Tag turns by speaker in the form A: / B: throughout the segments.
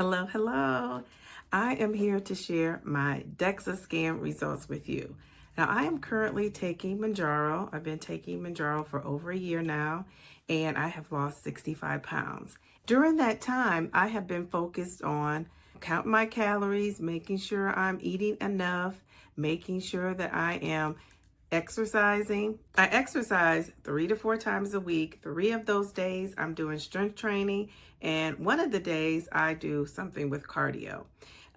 A: Hello, hello. I am here to share my Dexa Scan results with you. Now, I am currently taking Mounjaro. I've been taking Mounjaro for over a year now, and I have lost 65 pounds. During that time, I have been focused on counting my calories, making sure I'm eating enough, making sure that I am exercising. I exercise 3 to 4 times a week. 3 of those days I'm doing strength training, and one of the days I do something with cardio.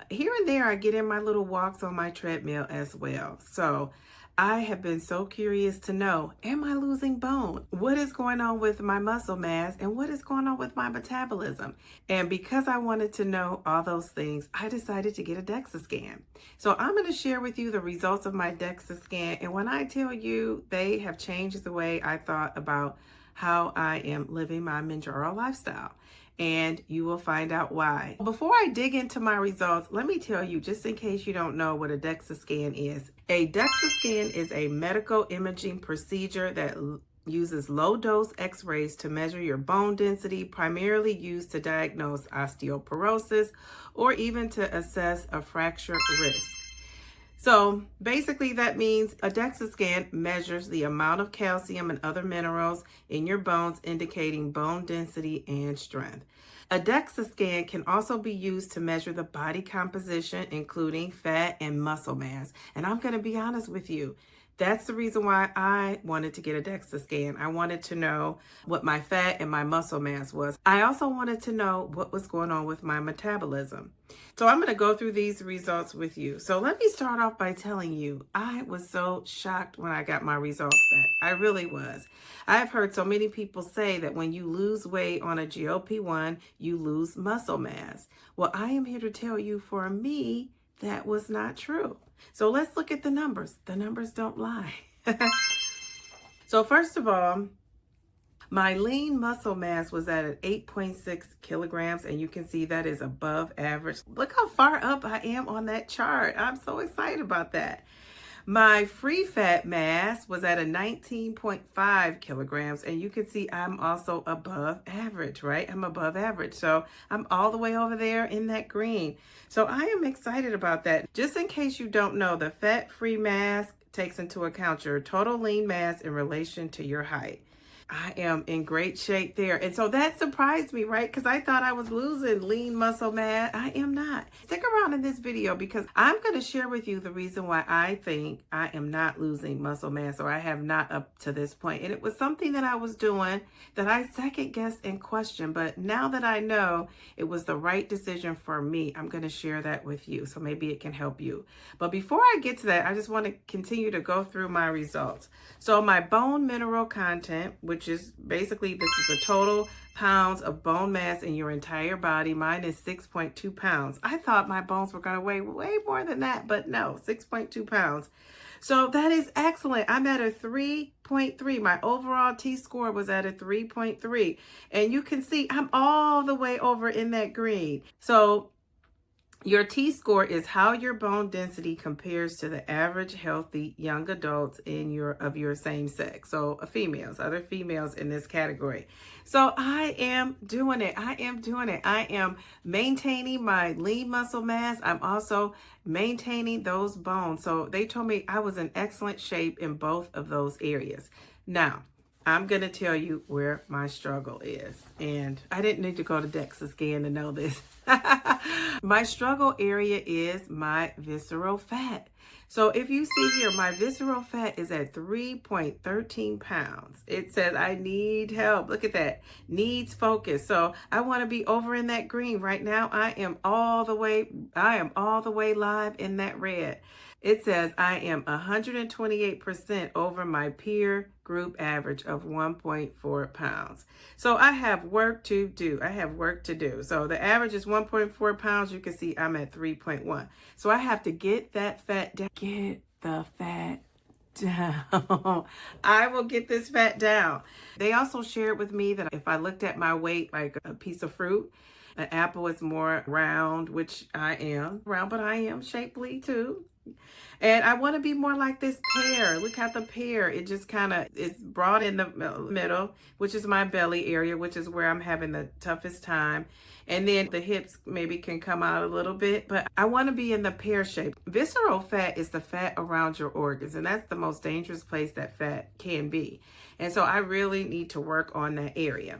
A: Here and there I get in my little walks on my treadmill as well. So I have been so curious to know, am I losing bone? What is going on with my muscle mass and what is going on with my metabolism? And because I wanted to know all those things, I decided to get a Dexa scan. So I'm going to share with you the results of my Dexa scan. And when I tell you they have changed the way I thought about how I am living my Mounjaro lifestyle. And you will find out why. Before I dig into my results, let me tell you, just in case you don't know what a Dexa scan is. A Dexa scan is a medical imaging procedure that uses low-dose x-rays to measure your bone density, primarily used to diagnose osteoporosis or even to assess a fracture risk. So basically that means a Dexa scan measures the amount of calcium and other minerals in your bones, indicating bone density and strength. A Dexa scan can also be used to measure the body composition, including fat and muscle mass. And I'm going to be honest with you. That's the reason why I wanted to get a Dexa scan. I wanted to know what my fat and my muscle mass was. I also wanted to know what was going on with my metabolism. So I'm going to go through these results with you. So let me start off by telling you, I was so shocked when I got my results back. I really was. I've heard so many people say that when you lose weight on a GLP-1, you lose muscle mass. Well, I am here to tell you, for me, that was not true. So let's look at the numbers. The numbers don't lie. So first of all, my lean muscle mass was at 8.6 kilograms, and you can see that is above average. Look how far up I am on that chart. I'm so excited about that. My free fat mass was at a 19.5 kilograms, and you can see I'm also above average, right? I'm above average. So I'm all the way over there in that green. So I am excited about that. Just in case you don't know, the fat-free mass takes into account your total lean mass in relation to your height. I am in great shape there. And so that surprised me, right? Because I thought I was losing lean muscle mass. I am not. Stick around in this video because I'm going to share with you the reason why I think I am not losing muscle mass, or I have not up to this point. And it was something that I was doing that I second guessed and questioned. But now that I know it was the right decision for me, I'm going to share that with you. So maybe it can help you. But before I get to that, I just want to continue to go through my results. So my bone mineral content, which is basically, this is the total pounds of bone mass in your entire body. Mine is 6.2 pounds. I thought my bones were going to weigh way more than that, but no, 6.2 pounds. So that is excellent. I'm at a 3.3. My overall T-score was at a 3.3. And you can see I'm all the way over in that green. So your T-score is how your bone density compares to the average healthy young adults of your same sex. So females, other females in this category. So I am doing it. I am maintaining my lean muscle mass. I'm also maintaining those bones. So they told me I was in excellent shape in both of those areas. Now, I'm going to tell you where my struggle is. And I didn't need to go to Dexa Scan to know this. My struggle area is my visceral fat. So if you see here, my visceral fat is at 3.13 pounds. It says I need help. Look at that. Needs focus. So I want to be over in that green. Right now, I am all the way live in that red. It says I am 128% over my peer group average of 1.4 pounds. So I have work to do. So the average is 1.4 pounds. You can see I'm at 3.1. So I have to get that fat down. Get the fat down. I will get this fat down. They also shared with me that if I looked at my weight like a piece of fruit, An apple is more round, which I am round, but I am shapely too. And I want to be more like this pear. Look at the pear. It just kind of is broad in the middle, which is my belly area, which is where I'm having the toughest time. And then the hips maybe can come out a little bit, but I want to be in the pear shape. Visceral fat is the fat around your organs, and that's the most dangerous place that fat can be. And so I really need to work on that area.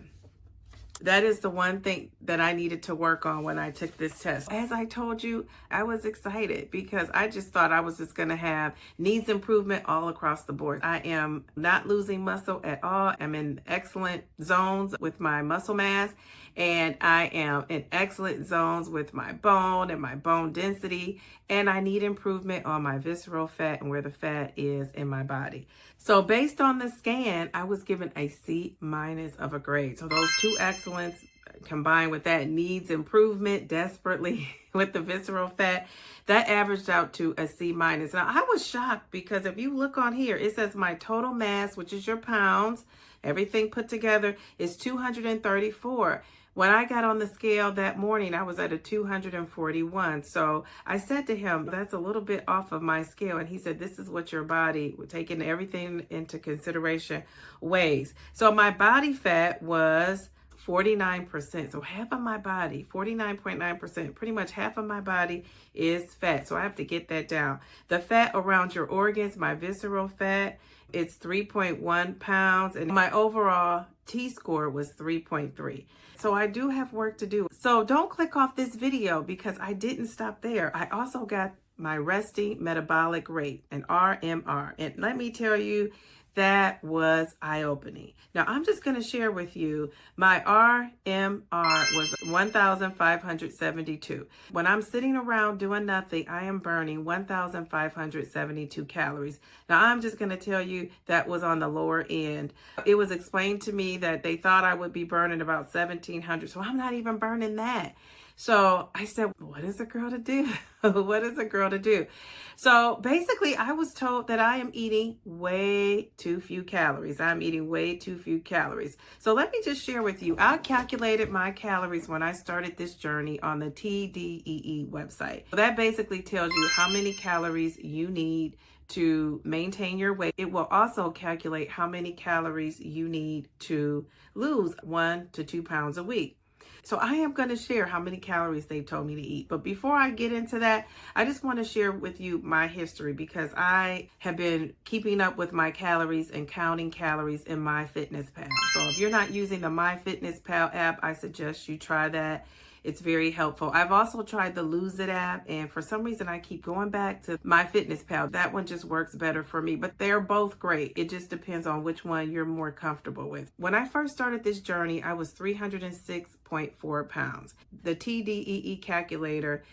A: That is the one thing that I needed to work on when I took this test. As I told you, I was excited because I just thought I was just going to have needs improvement all across the board. I am not losing muscle at all. I'm in excellent zones with my muscle mass, and I am in excellent zones with my bone and my bone density, and I need improvement on my visceral fat and where the fat is in my body. So based on the scan, I was given a C- of a grade. So those two excellence combined with that needs improvement desperately with the visceral fat, that averaged out to a C-. Now I was shocked because if you look on here, it says my total mass, which is your pounds, everything put together, is 234. When I got on the scale that morning, I was at a 241. So I said to him, that's a little bit off of my scale. And he said, this is what your body, taking everything into consideration, weighs. So my body fat was 49%. So half of my body, 49.9%, pretty much half of my body is fat. So I have to get that down. The fat around your organs, my visceral fat, it's 3.1 pounds. And my overall T-score was 3.3. So I do have work to do. So don't click off this video because I didn't stop there. I also got my Resting Metabolic Rate, an RMR. And let me tell you, that was eye-opening. Now, I'm just going to share with you, my RMR was 1,572. When I'm sitting around doing nothing, I am burning 1,572 calories. Now, I'm just going to tell you that was on the lower end. It was explained to me that they thought I would be burning about 1,700, so I'm not even burning that. So I said, what is a girl to do? What is a girl to do? So basically, I was told that I am eating way too few calories. I'm eating way too few calories. So let me just share with you. I calculated my calories when I started this journey on the TDEE website. So that basically tells you how many calories you need to maintain your weight. It will also calculate how many calories you need to lose 1 to 2 pounds a week. So I am going to share how many calories they told me to eat. But before I get into that, I just want to share with you my history because I have been keeping up with my calories and counting calories in MyFitnessPal. So if you're not using the MyFitnessPal app, I suggest you try that. It's very helpful. I've also tried the Lose It app, and for some reason I keep going back to MyFitnessPal. That one just works better for me, but they're both great. It just depends on which one you're more comfortable with. When I first started this journey, I was 306.4 pounds. The TDEE calculator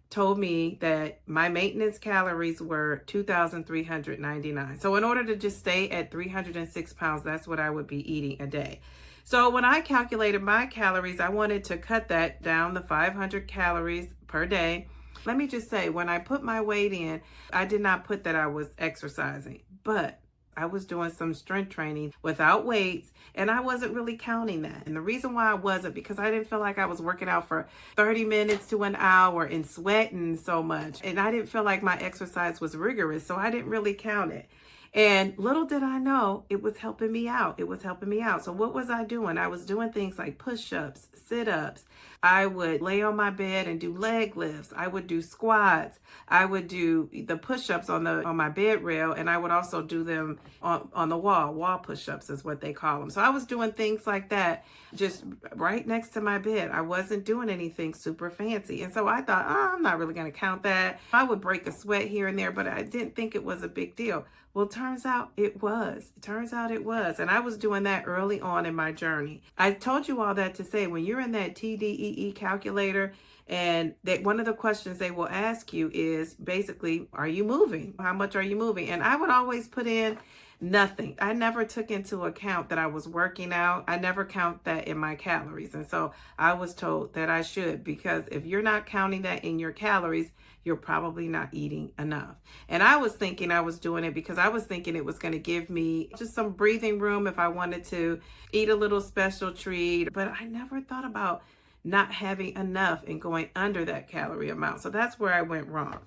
A: told me that my maintenance calories were 2,399. So in order to just stay at 306 pounds, that's what I would be eating a day. So when I calculated my calories, I wanted to cut that down to 500 calories per day. Let me just say, when I put my weight in, I did not put that I was exercising, but I was doing some strength training without weights, and I wasn't really counting that. And the reason why I wasn't, because I didn't feel like I was working out for 30 minutes to an hour and sweating so much. And I didn't feel like my exercise was rigorous, so I didn't really count it. And little did I know, it was helping me out. It was helping me out. So what was I doing? I was doing things like push-ups, sit-ups. I would lay on my bed and do leg lifts. I would do squats. I would do the push-ups on my bed rail, and I would also do them on the wall. Wall push-ups is what they call them. So I was doing things like that just right next to my bed. I wasn't doing anything super fancy. And so I thought, I'm not really going to count that. I would break a sweat here and there, but I didn't think it was a big deal. Well, turns out it was. And I was doing that early on in my journey. I told you all that to say, when you're in that TDEE calculator, and that one of the questions they will ask you is basically, are you moving? How much are you moving? And I would always put in nothing. I never took into account that I was working out. I never count that in my calories. And so I was told that I should, because if you're not counting that in your calories, you're probably not eating enough. And I was thinking I was doing it because I was thinking it was going to give me just some breathing room if I wanted to eat a little special treat. But I never thought about not having enough and going under that calorie amount. So that's where I went wrong.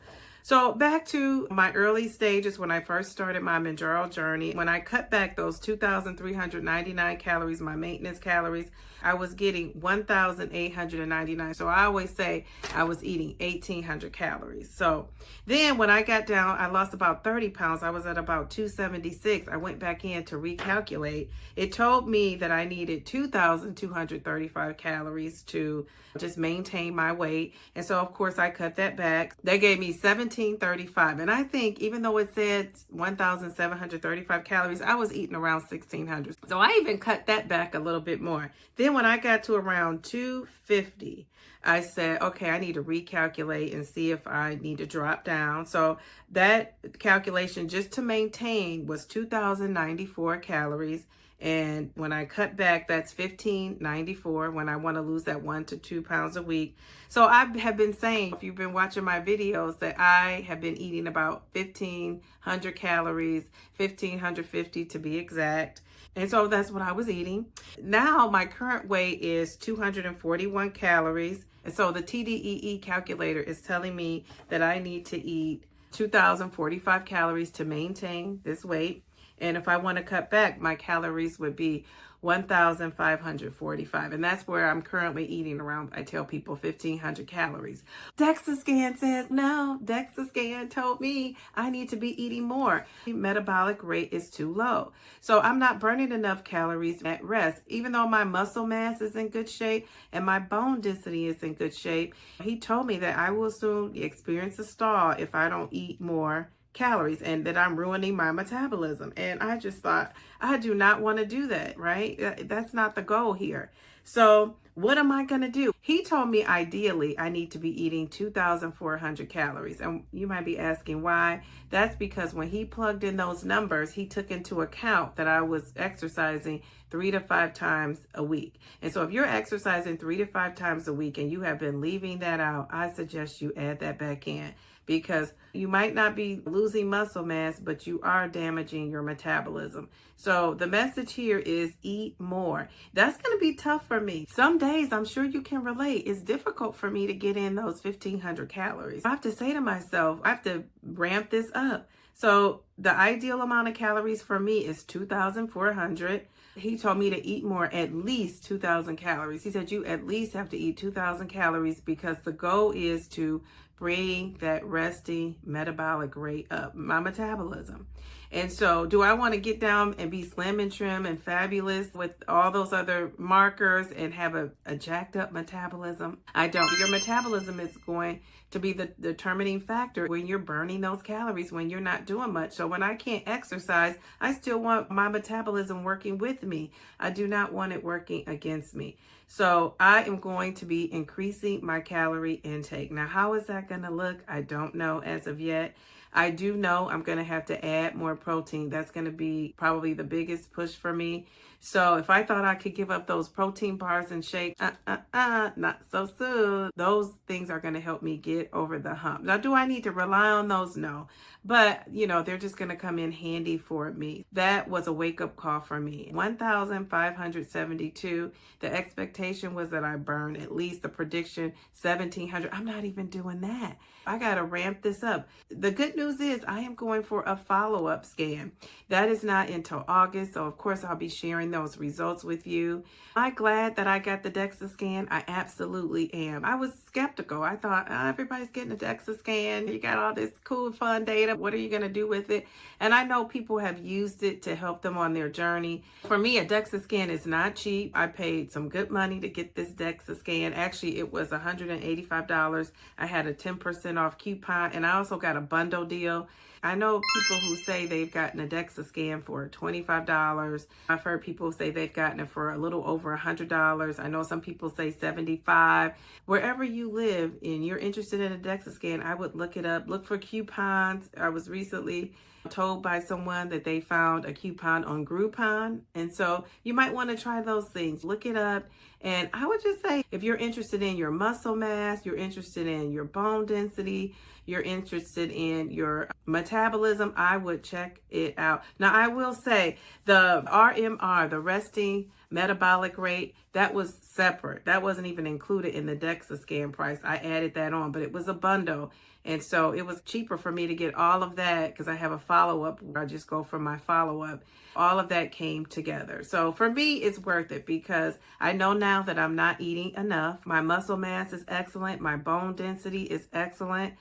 A: So back to my early stages when I first started my Mounjaro journey, when I cut back those 2,399 calories, my maintenance calories, I was getting 1,899. So I always say I was eating 1,800 calories. So then when I got down, I lost about 30 pounds. I was at about 276. I went back in to recalculate. It told me that I needed 2,235 calories to just maintain my weight. And so of course I cut that back. They gave me 1,735. And I think even though it said 1,735 calories, I was eating around 1,600. So I even cut that back a little bit more. Then when I got to around 250, I said, okay, I need to recalculate and see if I need to drop down. So that calculation just to maintain was 2,094 calories. And when I cut back, that's 1,594 when I want to lose that 1 to 2 pounds a week. So I have been saying, if you've been watching my videos, that I have been eating about 1,500 calories, 1,550 to be exact. And so that's what I was eating. Now my current weight is 241 calories. And so the TDEE calculator is telling me that I need to eat 2,045 calories to maintain this weight. And if I want to cut back, my calories would be 1,545. And that's where I'm currently eating around, I tell people, 1,500 calories. Dexa Scan says, no, Dexa Scan told me I need to be eating more. Metabolic rate is too low. So I'm not burning enough calories at rest. Even though my muscle mass is in good shape and my bone density is in good shape, he told me that I will soon experience a stall if I don't eat more calories and that I'm ruining my metabolism. And I just thought, I do not want to do that, right? That's not the goal here. So what am I going to do? He told me ideally I need to be eating 2,400 calories. And you might be asking why. That's because when he plugged in those numbers, he took into account that I was exercising 3 to 5 times a week. And so if you're exercising 3 to 5 times a week and you have been leaving that out, I suggest you add that back in, because you might not be losing muscle mass, but you are damaging your metabolism. So the message here is eat more. That's going to be tough for me. Some days, I'm sure you can relate, it's difficult for me to get in those 1,500 calories. I have to say to myself, I have to ramp this up. So the ideal amount of calories for me is 2,400. He told me to eat more, at least 2,000 calories. He said you at least have to eat 2,000 calories because the goal is to bring that resting metabolic rate up, my metabolism. And so do I want to get down and be slim and trim and fabulous with all those other markers and have a jacked up metabolism? I don't. Your metabolism is going to be the determining factor when you're burning those calories, when you're not doing much. So when I can't exercise, I still want my metabolism working with me. I do not want it working against me. So I am going to be increasing my calorie intake. Now, how is that going to look? I don't know as of yet. I do know I'm going to have to add more protein. That's going to be probably the biggest push for me. So if I thought I could give up those protein bars and shakes, not so soon. Those things are going to help me get over the hump. Now, do I need to rely on those? No. But, they're just going to come in handy for me. That was a wake-up call for me. 1,572. The expectation was that I burn at least the prediction 1,700. I'm not even doing that. I got to ramp this up. The good news is I am going for a follow-up scan. That is not until August. So, of course, I'll be sharing those results with you. Am I glad that I got the Dexa scan? I absolutely am. I was skeptical. I thought, everybody's getting a Dexa scan. You got all this cool, fun data. What are you going to do with it? And I know people have used it to help them on their journey. For me, a Dexa scan is not cheap. I paid some good money to get this Dexa scan. Actually, it was $185. I had a 10% off coupon, and I also got a bundle deal. I know people who say they've gotten a Dexa scan for $25. I've heard people say they've gotten it for a little over $100. I know some people say $75. Wherever you live and you're interested in a Dexa scan, I would look it up. Look for coupons. I was recently told by someone that they found a coupon on Groupon. And so you might want to try those things. Look it up. And I would just say, if you're interested in your muscle mass, you're interested in your bone density, you're interested in your metabolism, I would check it out. Now, I will say the RMR, the Resting Metabolic Rate, that was separate. That wasn't even included in the Dexa Scan price. I added that on, but it was a bundle. And so it was cheaper for me to get all of that because I have a follow-up where I just go for my follow-up. All of that came together. So for me, it's worth it because I know now that I'm not eating enough. My muscle mass is excellent. My bone density is excellent.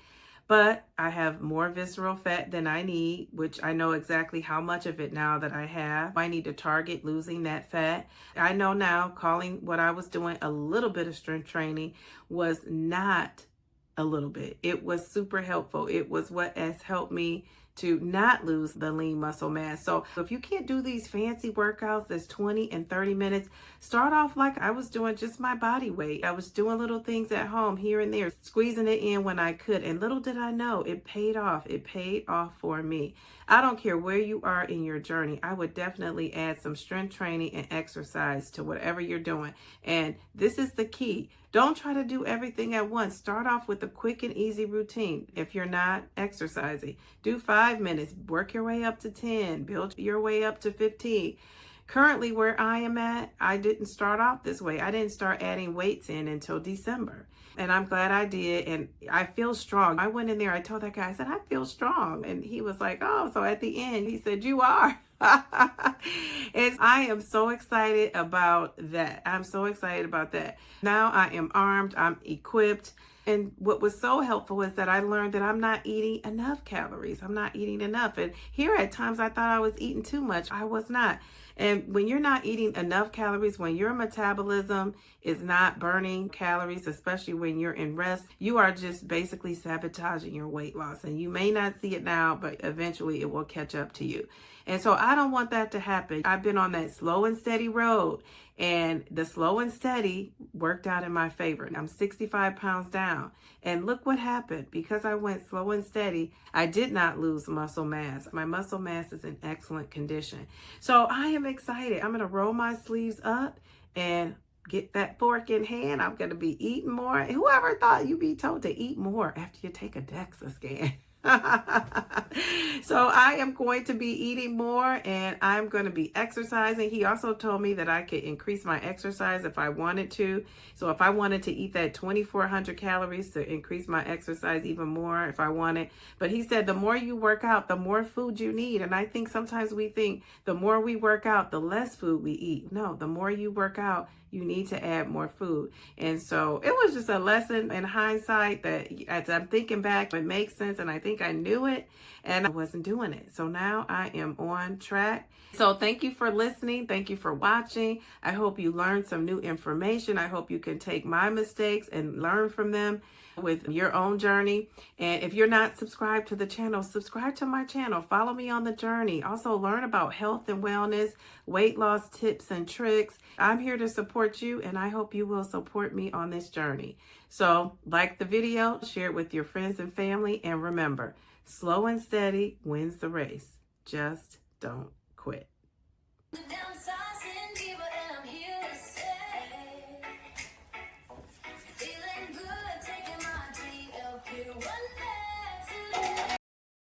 A: But I have more visceral fat than I need, which I know exactly how much of it now that I have. I need to target losing that fat. I know now calling what I was doing a little bit of strength training was not a little bit. It was super helpful. It was what has helped me to not lose the lean muscle mass. So if you can't do these fancy workouts that's 20 and 30 minutes, start off like I was doing, just my body weight. I was doing little things at home here and there, squeezing it in when I could. And little did I know, it paid off. It paid off for me. I don't care where you are in your journey. I would definitely add some strength training and exercise to whatever you're doing. And this is the key. Don't try to do everything at once. Start off with a quick and easy routine. If you're not exercising, do 5 minutes, work your way up to 10, build your way up to 15. Currently, where I am at, I didn't start off this way. I didn't start adding weights in until December. And I'm glad I did. And I feel strong. I went in there, I told that guy, I said, I feel strong. And he was like, oh, so at the end, he said, you are. And I am so excited about that. I'm so excited about that. Now I am armed, I'm equipped. And what was so helpful is that I learned that I'm not eating enough calories. I'm not eating enough. And here at times I thought I was eating too much. I was not. And when you're not eating enough calories, when your metabolism is not burning calories, especially when you're in rest, you are just basically sabotaging your weight loss. And you may not see it now, but eventually it will catch up to you. And so I don't want that to happen. I've been on that slow and steady road, and the slow and steady worked out in my favor. I'm 65 pounds down. And look what happened. Because I went slow and steady, I did not lose muscle mass. My muscle mass is in excellent condition. So I am excited. I'm going to roll my sleeves up and get that fork in hand. I'm going to be eating more. Whoever thought you'd be told to eat more after you take a Dexa scan? So I am going to be eating more, and I'm going to be exercising. He also told me that I could increase my exercise if I wanted to. So if I wanted to eat that 2,400 calories to increase my exercise even more if I wanted. But he said the more you work out, the more food you need. And I think sometimes we think the more we work out, the less food we eat. No, the more you work out, you need to add more food. And so it was just a lesson in hindsight that as I'm thinking back, it makes sense. And I think I knew it and I wasn't doing it. So now I am on track. So thank you for listening. Thank you for watching. I hope you learned some new information. I hope you can take my mistakes and learn from them with your own journey. And if you're not subscribed to the channel, subscribe to my channel. Follow me on the journey. Also learn about health and wellness, weight loss tips and tricks. I'm here to support you, and I hope you will support me on this journey. So like the video, share it with your friends and family, and remember, slow and steady wins the race. Just don't quit.